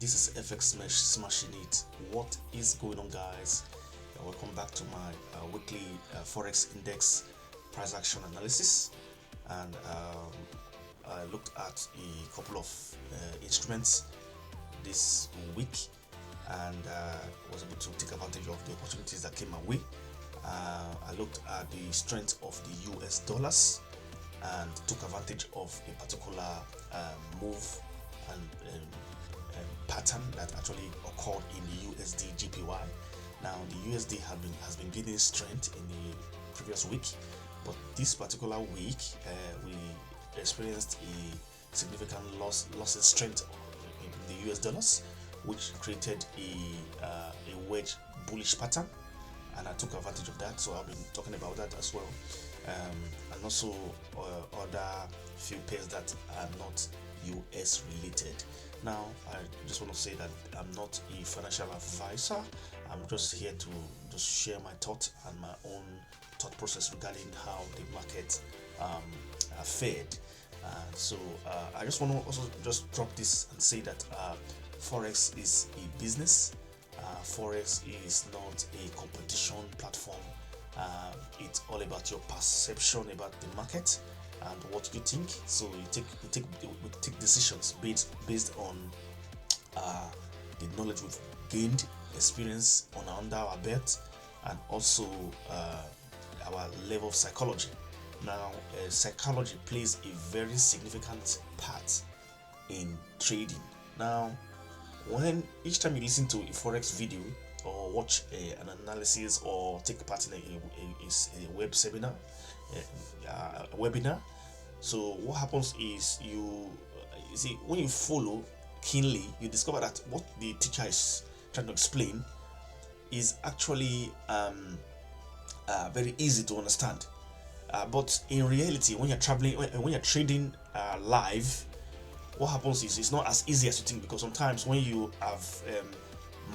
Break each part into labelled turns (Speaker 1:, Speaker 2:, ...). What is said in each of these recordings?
Speaker 1: This is FX Smashing It. What is going on, guys? Welcome back to my weekly Forex Index price action analysis. And I looked at a couple of instruments this week and was able to take advantage of the opportunities that came my way. I looked at the strength of the US dollars and took advantage of a particular move and pattern that actually occurred in the USD GPY. Now the USD has been gaining strength in the previous week, but this particular week we experienced a significant loss in strength in the US dollars, which created a wedge bullish pattern, and I took advantage of that. So I've been talking about that as well, and also other few pairs that are not US related. Now I just want to say that I'm not a financial advisor. I'm just here to just share my thought and my own thought process regarding how the market fared. So I just want to also just drop this and say that Forex is a business. Forex is not a competition platform. It's all about your perception about the market and what you think. So we take decisions based on the knowledge we've gained, experience under our belt, and also our level of psychology. Now, psychology plays a very significant part in trading. Now, when each time you listen to a Forex video or watch an analysis or take part in a web seminar, a webinar, so what happens is you see, when you follow keenly, you discover that what the teacher is trying to explain is actually very easy to understand. But in reality, when you're trading live, what happens is it's not as easy as you think, because sometimes when you have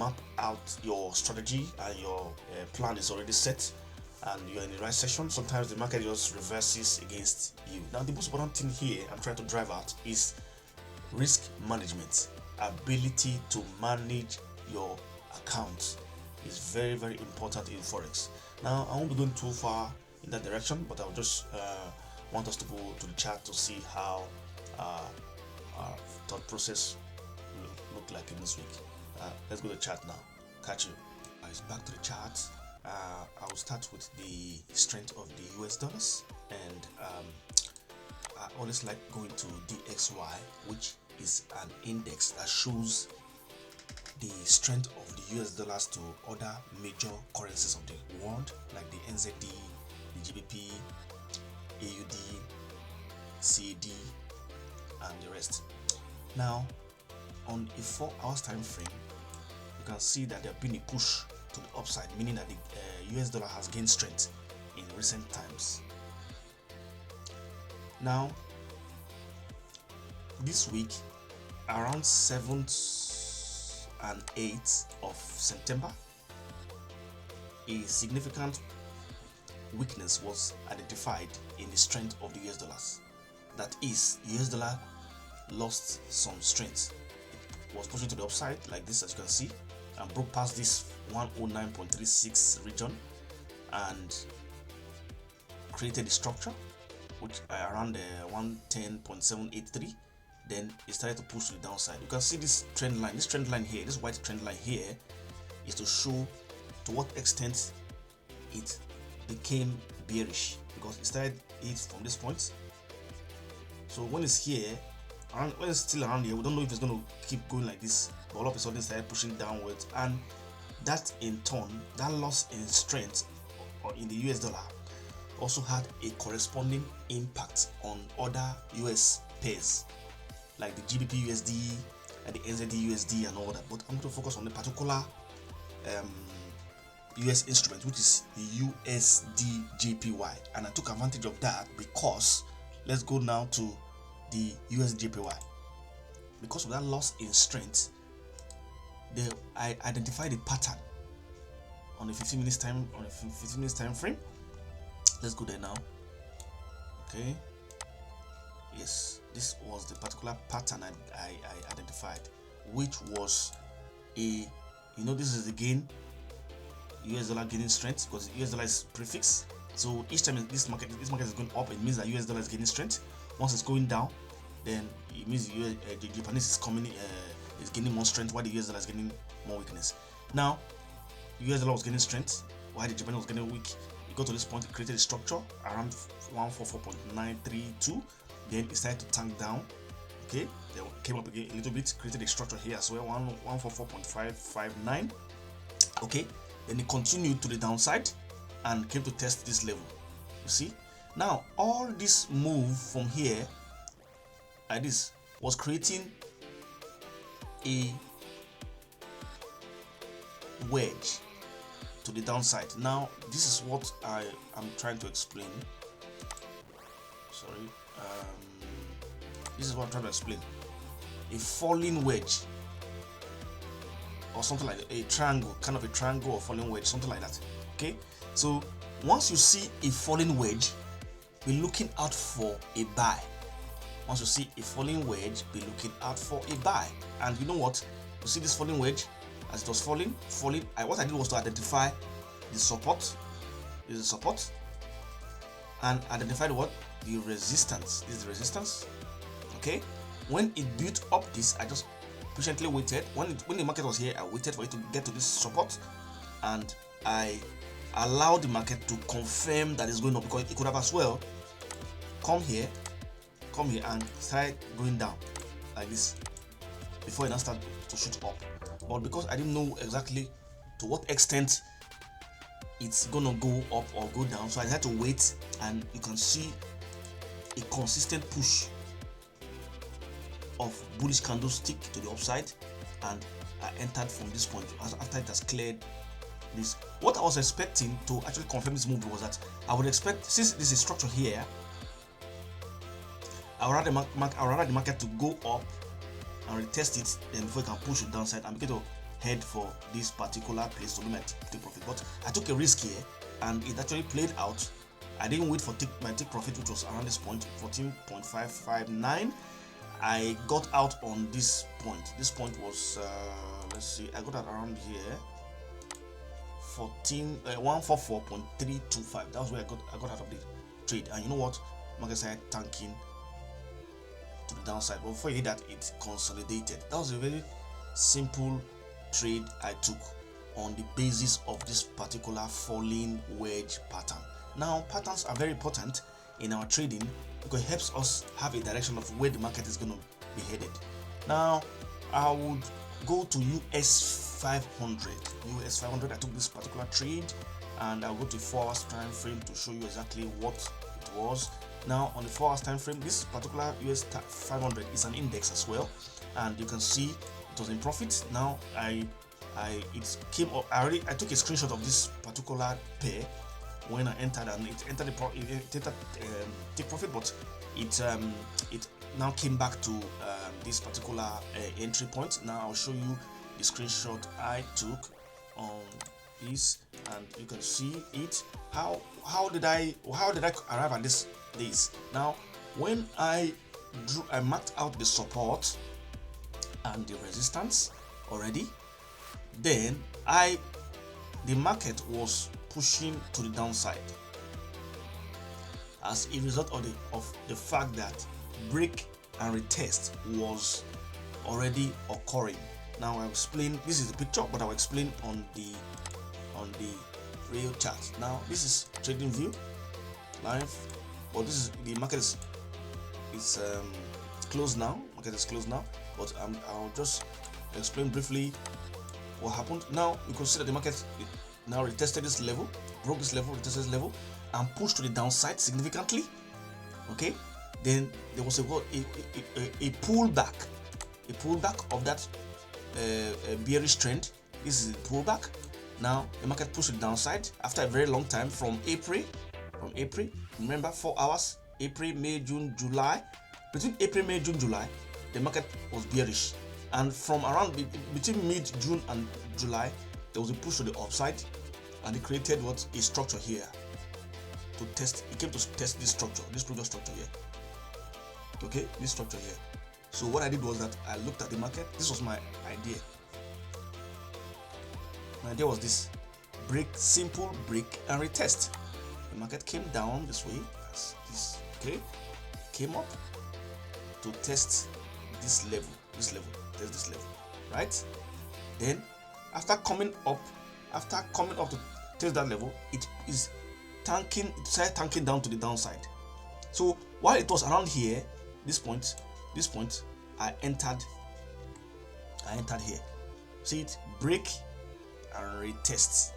Speaker 1: mapped out your strategy and your plan is already set and you're in the right section, sometimes the market just reverses against you. Now, the most important thing here I'm trying to drive out is risk management. Ability to manage your account is very, very important in Forex. Now, I won't be going too far in that direction, but I'll just want us to go to the chart to see how our thought process look like in this week. Let's go to the chart now. Catch you. Guys, back to the chart. I will start with the strength of the US dollars, and I always like going to DXY, which is an index that shows the strength of the US dollars to other major currencies of the world, like the NZD, the GBP, AUD, CAD, and the rest. Now, on a 4 hours time frame, you can see that there has been a push to the upside, meaning that the US dollar has gained strength in recent times. Now, this week, around 7th and 8th of September, a significant weakness was identified in the strength of the US dollars. That is, the US dollar lost some strength. It was pushing to the upside like this, as you can see, and broke past this 109.36 region and created a structure which around 110.783. Then it started to push to the downside. You can see this trend line here, this white trend line here, is to show to what extent it became bearish, because it started it from this point. So when it's here, when it's still around here, we don't know if it's going to keep going like this, but all of a sudden it started pushing downwards, and that in turn, that loss in strength or in the US dollar also had a corresponding impact on other US pairs like the GBP USD and the NZD USD and all that. But I'm going to focus on the particular US instrument, which is the USD JPY, and I took advantage of that because let's go now to the USD JPY. Because of that loss in strength, I identified a pattern on a 15 minutes time frame. Let's go there now. Okay, yes, this was the particular pattern I identified. which was a, this is the gain, US dollar gaining strength, because US dollar is prefix. So each time this market is going up, it means that US dollar is gaining strength. Once it's going down, then it means the Japanese is gaining more strength, while the US dollar is gaining more weakness. Now, US dollar was gaining strength, while the Japanese was getting weak. It got to this point, it created a structure around 144.932. Then it started to tank down. Okay, they came up again a little bit, created a structure here as well, 144.559. Okay, then it continued to the downside and came to test this level. You see, now all this move from here like this was creating a wedge to the downside. Now this is what I am trying to explain. Sorry, this is what I'm trying to explain. A falling wedge, or something like a triangle, kind of a triangle or falling wedge, something like that. Okay, so once you see a falling wedge, be looking out for a buy. Once you see a falling wedge, be looking out for a buy. And you know what? You see this falling wedge, as it was falling. What I did was to identify the support. This is the support, and identify what? The resistance. This is the resistance. Okay. When it built up this, I just patiently waited. When the market was here, I waited for it to get to this support, and I allowed the market to confirm that it's going up, because it could have as well come here and start going down like this before it now start to shoot up. But because I didn't know exactly to what extent it's gonna go up or go down, so I had to wait, and you can see a consistent push of bullish candlestick to the upside, and I entered from this point after it has cleared this. What I was expecting to actually confirm this move was that I would expect, since this is structure here, I would rather the market to go up and retest it, then before it can push it downside and begin to head for this particular place to do my take profit. But I took a risk here, and it actually played out. I didn't wait for my take profit, which was around this point, 14.559. I got out on this point. This point was let's see, I got out around here, 144.325. That was where I got out of the trade. And you know what? Market started tanking to the downside, but before you did that, it consolidated. That was a very simple trade I took on the basis of this particular falling wedge pattern. Now, patterns are very important in our trading because it helps us have a direction of where the market is going to be headed. Now, I would go to US 500. US 500, I took this particular trade, and I'll go to 4 hours time frame to show you exactly what it was. Now, on the 4 hours time frame, this particular US 500 is an index as well, and you can see it was in profit. Now, it came up. I took a screenshot of this particular pair when I entered, and it entered take profit, but it now came back to this particular entry point. Now I'll show you the screenshot I took on this, and you can see it. How did I arrive at this? Now, when I marked out the support and the resistance already, then the market was pushing to the downside as a result of the fact that break and retest was already occurring. Now I'll explain. This is the picture, but I'll explain on the real chart. Now this is trading view live, but this is the market is closed now. Market is closed now, but I'll just explain briefly what happened. Now you can see that the market now retested this level, broke this level, retested this level, and pushed to the downside significantly. Okay, then there was a pullback of that bearish trend. This is a pullback. Now the market pushed to the downside after a very long time from April. Remember, 4 hours: April, May, June, July. Between April, May, June, July, the market was bearish, and from around between mid-June and July, there was a push to the upside, and it created a structure here to test. It came to test this structure, this previous structure here. Okay, this structure here. So what I did was that I looked at the market. This was my idea. My idea was this: break, simple break and retest. The market came down this way, as this, okay, came up to test this level, test this level, right? Then after coming up to test that level, it is tanking, it started tanking down to the downside. So while it was around here, this point, I entered here. See it, break and retest.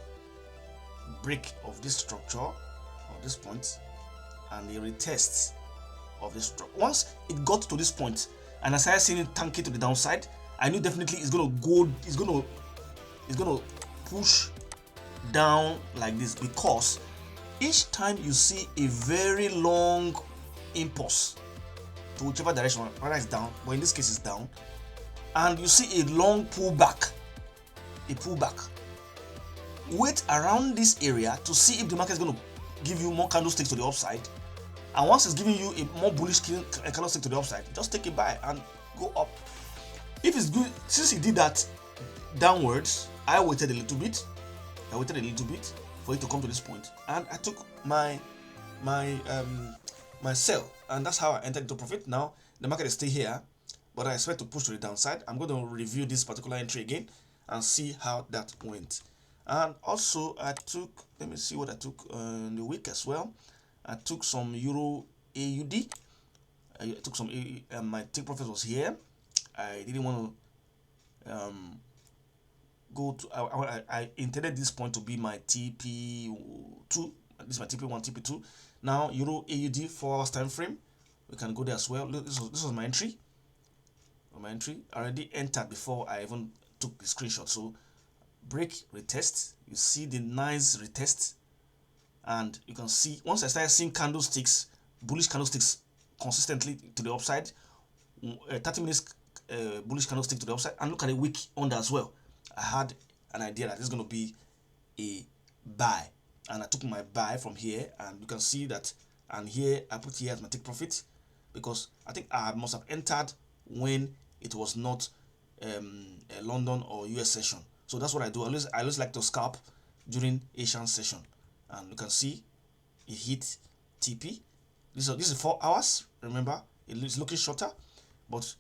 Speaker 1: Break of this structure of this point and the retest of this structure. Once it got to this point and I started seeing it tanking to the downside, I knew definitely it's gonna go, it's gonna push down like this, because each time you see a very long impulse to whichever direction, whether it's down, but in this case it's down, and you see a long pullback, wait around this area to see if the market is going to give you more candlesticks to the upside. And once it's giving you a more bullish candlestick to the upside, just take a buy and go up. If it's good, since it did that downwards, I waited a little bit for it to come to this point, and I took my sell, and that's how I entered into profit. Now the market is still here, but I expect to push to the downside. I'm going to review this particular entry again and see how that went. And also I took, let me see what I took in the week as well. I took some Euro AUD. I took some, my take profit was here. I didn't want to go to, I intended this point to be my TP2. This is my TP1, TP2. Now Euro AUD 4 hours time frame, we can go there as well. This was my entry. I already entered before I even took the screenshot. So break, retest, you see the nice retest, and you can see once I started seeing candlesticks, bullish candlesticks consistently to the upside, 30 minutes bullish candlestick to the upside, and look at the wick under as well. I had an idea that this is going to be a buy, and I took my buy from here, and you can see that, and here I put here as my take profit, because I think I must have entered when it was not a London or US session. So that's what I do. I always like to scalp during Asian session, and you can see it hit TP. This is 4 hours. Remember, it's looking shorter, but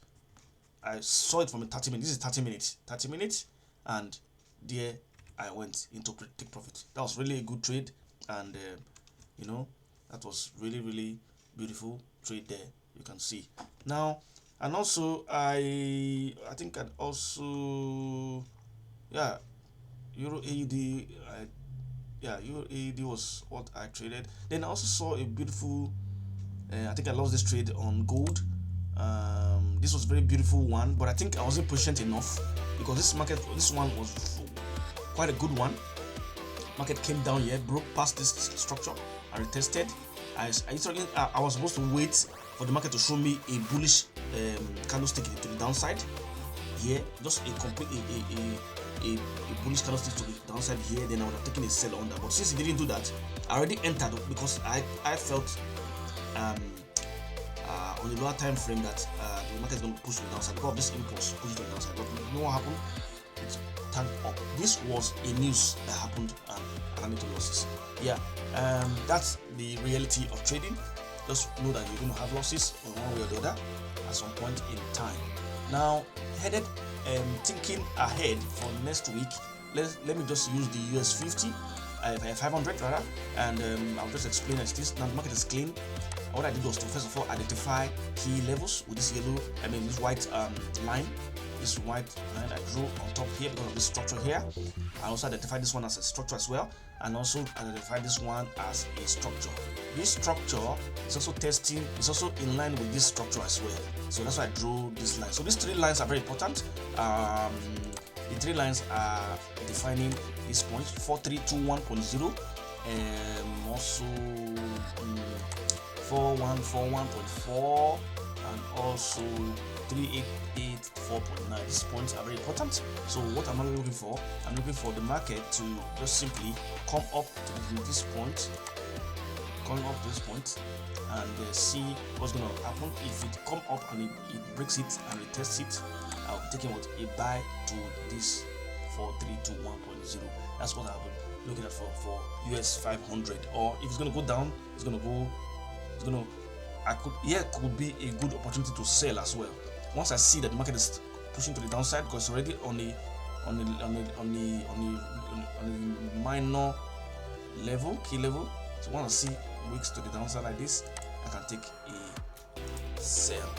Speaker 1: I saw it from a 30 minutes. This is 30 minutes, and there I went into take profit. That was really a good trade, and you know, that was really beautiful trade there. You can see now, and also I think I'd also, yeah, Euro AUD, Euro AUD was what I traded. Then I also saw a beautiful, I think I lost this trade on gold. This was a very beautiful one, but I think I wasn't patient enough, because this one was quite a good one. Market came down here, broke past this structure and retested. I was supposed to wait for the market to show me a bullish candlestick to the downside here, just a complete a bullish candlestick to the downside here, then I would have taken a sell under. But since it didn't do that, I already entered, because I felt on the lower time frame that the market is going to push to the downside because of this impulse, push to the downside. But you know what happened? It turned up. This was a news that happened, and I ran into losses. Yeah, that's the reality of trading. Just know that you're going to have losses in one way or the other at some point in time. Now, thinking ahead for next week, let me just use the US 50, 500 rather, and I'll just explain as this. Now the market is clean. What I did was to first of all identify key levels with this yellow, this white line. This white line I drew on top here because of this structure here. I also identified this one as a structure as well, and also identified this one as a structure. This structure is also testing, it's also in line with this structure as well. So that's why I drew this line. So these three lines are very important. The three lines are defining this point: 4321.0, and also 4141.4, and also 3884.9. These points are very important. So what am I looking for? I'm looking for the market to just simply come up to this point, coming up to this point and see what's going to happen. If it come up and it breaks it and retests it, I'll be taking a buy to this 4321.0. That's what I'll be looking at for US 500. Or if it's going to go down, could be a good opportunity to sell as well. Once I see that the market is pushing to the downside, because it's already on the minor level, key level. So once I see wicks to the downside like this, I can take a sell.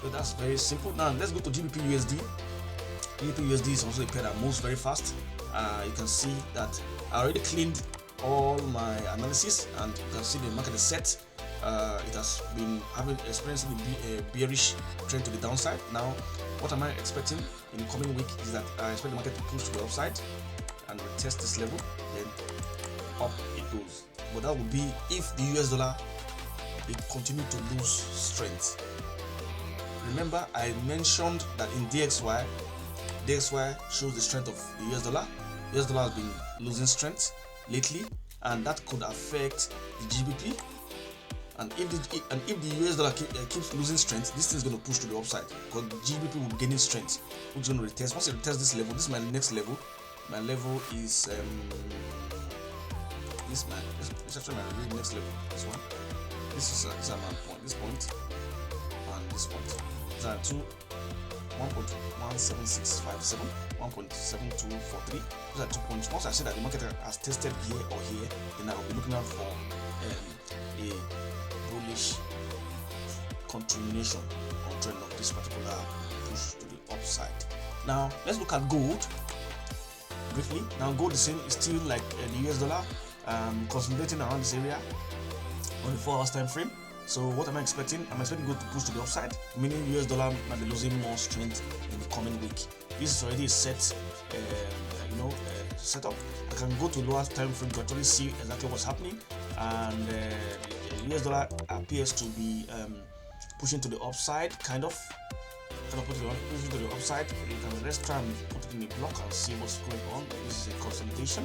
Speaker 1: So that's very simple. Now let's go to GBP USD. GBP USD is also a pair that moves very fast. You can see that I already cleaned all my analysis, and you can see the market is set. It has been experiencing a bearish trend to the downside. Now, what am I expecting in the coming week is that I expect the market to push to the upside and retest this level, then up it goes. But that would be if the US dollar it continue to lose strength. Remember, I mentioned that in DXY shows the strength of the US dollar. The US dollar has been losing strength lately, and that could affect the GBP. And if the US dollar keeps losing strength, this thing is going to push to the upside, because the GBP will be gaining strength, which is going to retest. Once it retests this level, this is my next level. My level is this actually my really next level. This one. This is my point. This point and this point. These are 1.17657, 1.7243. Those are 2 points. Once I say that the market has tested here or here, then I will be looking out for a bullish continuation on trend of this particular push to the upside. Now let's look at gold briefly. Now gold is still like the US dollar, consolidating around this area on the 4 hours time frame. So what am I expecting? I'm expecting gold to push to the upside, meaning US dollar might be losing more strength in the coming week. This is already a set setup. I can go to lower time frame to actually see exactly what's happening, and the US dollar appears to be pushing to the upside, kind of pushing to the upside. Let's try and put it in a block and see what's going on. This is a consolidation.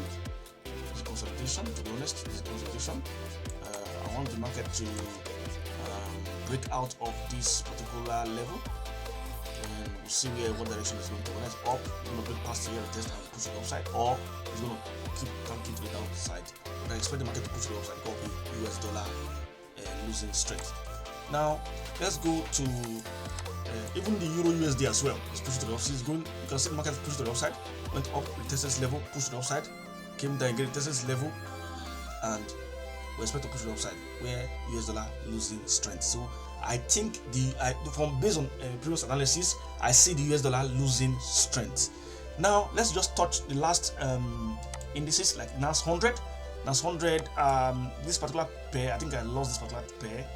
Speaker 1: This is consolidation. To be honest, this is consolidation. I want the market to break out of this particular level, and we'll see what direction it's going to go. Whether it's up, it's going to break past here, test and push to the upside, or it's going to keep tanking to the downside. But I expect the market to push to the upside, because of the US dollar losing strength. Now let's go to even the Euro USD as well. It's pushing to the upside. You can see the market pushed to the upside, went up, retested this level, pushed to the upside, came down again, retested this level, and we expect to push to the upside, where US dollar losing strength. So I think based on previous analysis, I see the US dollar losing strength. Now let's just touch the last indices like NAS 100. NAS 100, this particular pair, I think I lost this particular pair.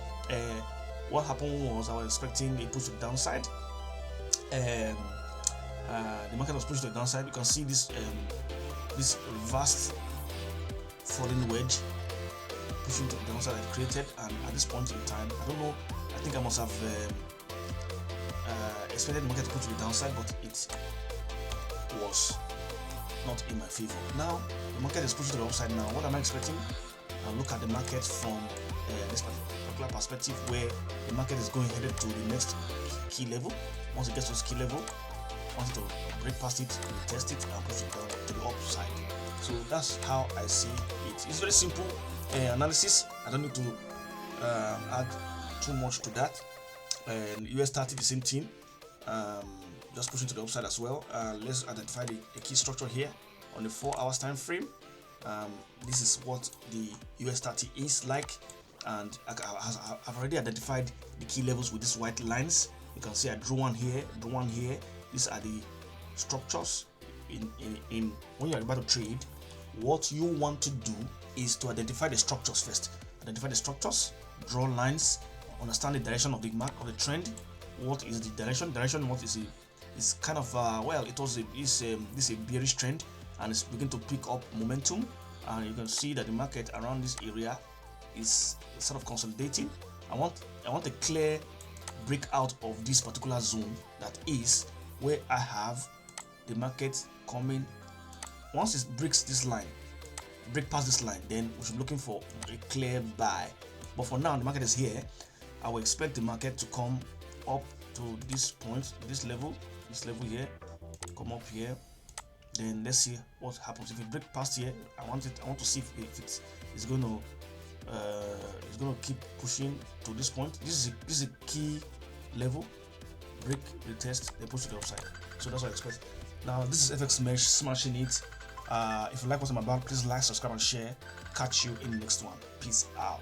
Speaker 1: What happened was I was expecting a push to the downside. The market was pushed to the downside. You can see this vast falling wedge pushing to the downside I created, and at this point in time, I don't know, I think I must have expected the market to push to the downside, but it was not in my favor. Now the market is pushing to the upside. Now what am I expecting? I'll look at the market from this particular perspective, where the market is going headed to the next key level. Once it gets to this key level, wants to break past it, test it, and push it down to the upside. So that's how I see it. It's very simple analysis. I don't need to add too much to that. US 30, the same thing, just pushing to the upside as well. Let's identify a key structure here on the 4 hours time frame. This is what the US 30 is like, and I've already identified the key levels with these white lines. You can see I drew one here, drew one here. These are the structures. In when you're about to trade, what you want to do is to identify the structures first. Identify the structures, draw lines, understand the direction of the mark of the trend. What is the direction? Direction what is it's kind of this a bearish trend, and it's beginning to pick up momentum, and you can see that the market around this area is sort of consolidating. I want a clear breakout of this particular zone, that is where I have the market coming. Once it breaks this line, break past this line, then we should be looking for a clear buy But for now, the market is here. I will expect the market to come up to this point, this level here, come up here. Then let's see what happens. If it break past here, I want to see if it's going to keep pushing to this point. This is a key level. Break, retest, then push to the upside. So that's what I expect. Now this is FX Mesh, smashing it. If you like what I'm about, please like, subscribe, and share. Catch you in the next one. Peace out.